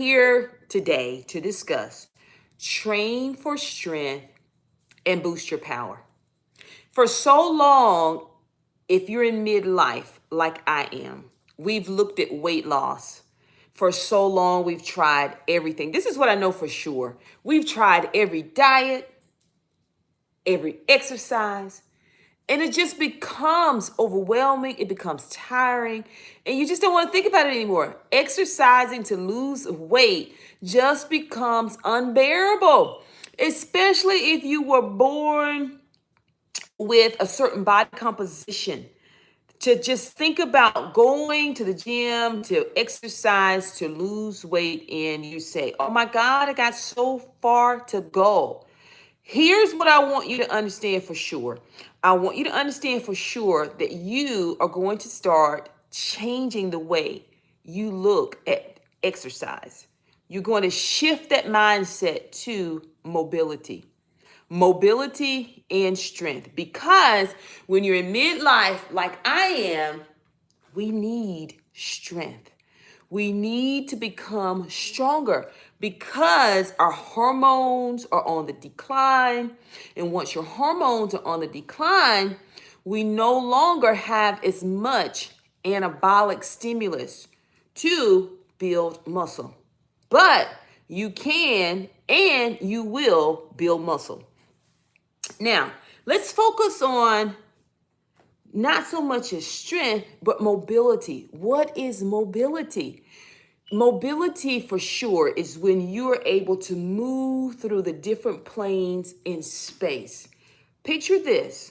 here today to discuss train for strength and boost your power. For so long, if you're in midlife like I am, we've looked at weight loss. For so long, we've tried everything. This is what I know for sure. We've tried every diet, every exercise, and it just becomes overwhelming. It becomes tiring, and you just don't want to think about it anymore. Exercising to lose weight just becomes unbearable, especially if you were born with a certain body composition. To just think about going to the gym to exercise to lose weight, and you say, oh my God, I got so far to go. Here's what I want you to understand for sure. I want you to understand for sure that you are going to start changing the way you look at exercise. You're going to shift that mindset to mobility and strength. Because when you're in midlife, like I am, we need strength. We need to become stronger because our hormones are on the decline. And once your hormones are on the decline, we no longer have as much anabolic stimulus to build muscle. But you can and you will build muscle. Now, let's focus on not so much as strength, but mobility. What is mobility? Mobility for sure is when you are able to move through the different planes in space. Picture this,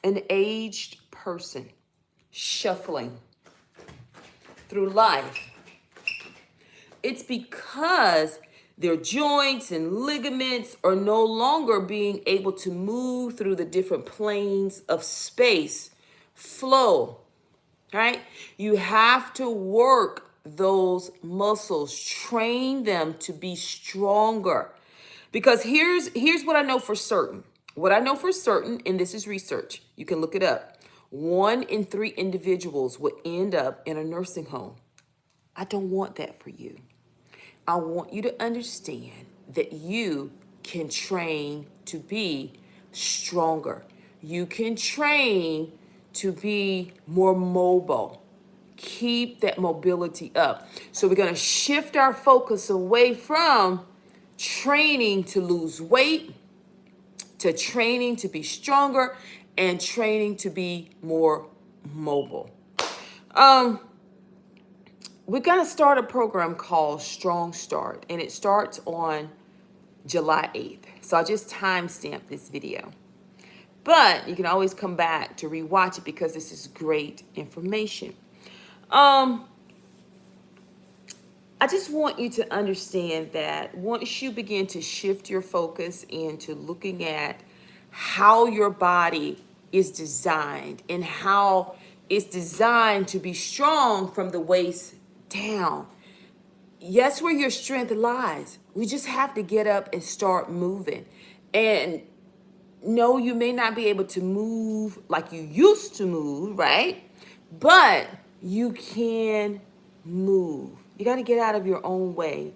an aged person shuffling through life. It's because their joints and ligaments are no longer being able to move through the different planes of space, flow, right? You have to work those muscles, train them to be stronger. Because here's what I know for certain. What I know for certain, and this is research, you can look it up. 1 in 3 individuals will end up in a nursing home. I don't want that for you. I want you to understand that you can train to be stronger. You can train to be more mobile. Keep that mobility up. So we're going to shift our focus away from training to lose weight to training to be stronger and training to be more mobile. We're going to start a program called Strong Start, and it starts on July 8th. So I'll just timestamp this video. But you can always come back to rewatch it because this is great information. I just want you to understand that once you begin to shift your focus into looking at how your body is designed and how it's designed to be strong from the waist down, yes, where your strength lies. We just have to get up and start moving. And no, you may not be able to move like you used to move, right? But you can move. You got to get out of your own way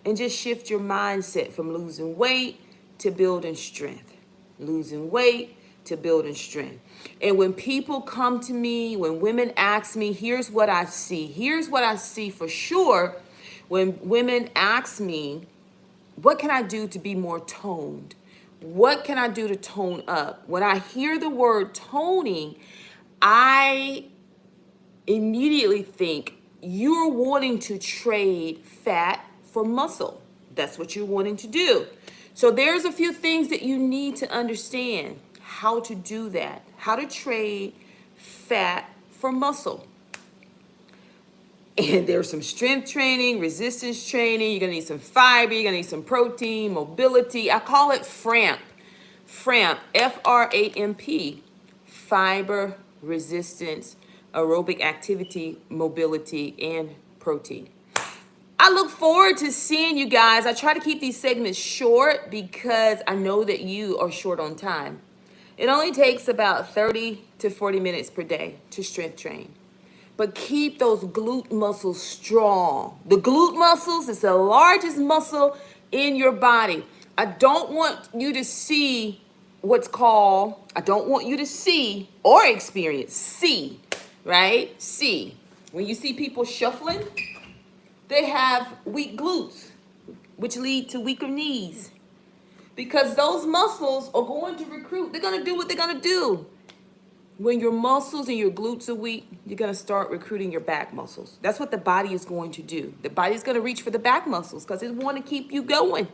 and just shift your mindset from losing weight to building strength. Losing weight to building strength. And when people come to me, when women ask me, here's what I see. Here's what I see for sure. When women ask me, what can I do to be more toned? What can I do to tone up? When I hear the word toning, I immediately think you're wanting to trade fat for muscle. That's what you're wanting to do. So there's a few things that you need to understand how to do that, how to trade fat for muscle. And there's some strength training, resistance training. You're going to need some fiber. You're going to need some protein, mobility. I call it FRAMP. FRAMP, F-R-A-M-P, fiber, resistance, aerobic activity, mobility, and protein. I look forward to seeing you guys. I try to keep these segments short because I know that you are short on time. It only takes about 30 to 40 minutes per day to strength train. but keep those glute muscles strong. The glute muscles is the largest muscle in your body. I don't want you to see I don't want you to see or experience C, right? C. When you see people shuffling, they have weak glutes, which lead to weaker knees. Because those muscles are going to recruit. They're going to do what they're going to do. When your muscles and your glutes are weak, you're going to start recruiting your back muscles. That's what the body is going to do. The body's going to reach for the back muscles because it want to keep you going.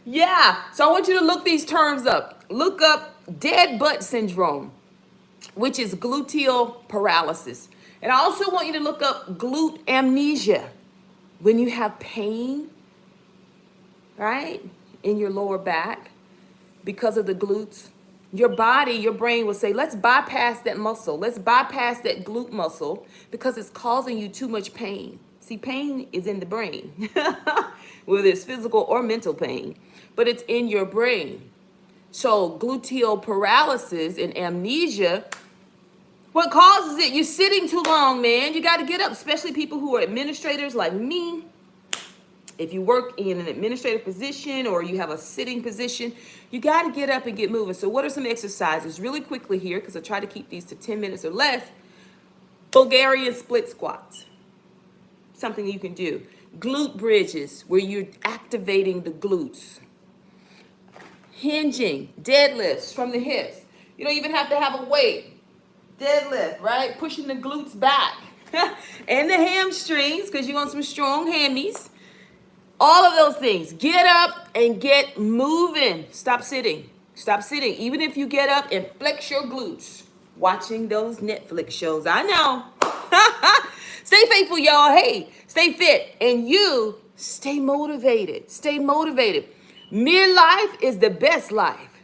Yeah. So I want you to look these terms up. Look up dead butt syndrome, which is gluteal paralysis. And I also want you to look up glute amnesia. When you have pain, right, in your lower back because of the glutes, your body, your brain will say, let's bypass that muscle. Let's bypass that glute muscle because it's causing you too much pain. See, pain is in the brain, whether it's physical or mental pain, but it's in your brain. So gluteal paralysis and amnesia, what causes it? You're sitting too long, man. You got to get up, especially people who are administrators like me. If you work in an administrative position or you have a sitting position, you got to get up and get moving. So what are some exercises? Really quickly here, because I try to keep these to 10 minutes or less. Bulgarian split squats, something you can do. Glute bridges, where you're activating the glutes. Hinging, deadlifts from the hips. You don't even have to have a weight. Deadlift, right? Pushing the glutes back. And the hamstrings, because you want some strong hammies. All of those things. Get up and get moving. Stop sitting. Stop sitting. Even if you get up and flex your glutes. Watching those Netflix shows. I know. Stay faithful, y'all. Hey, stay fit. And you stay motivated. Stay motivated. Midlife is the best life.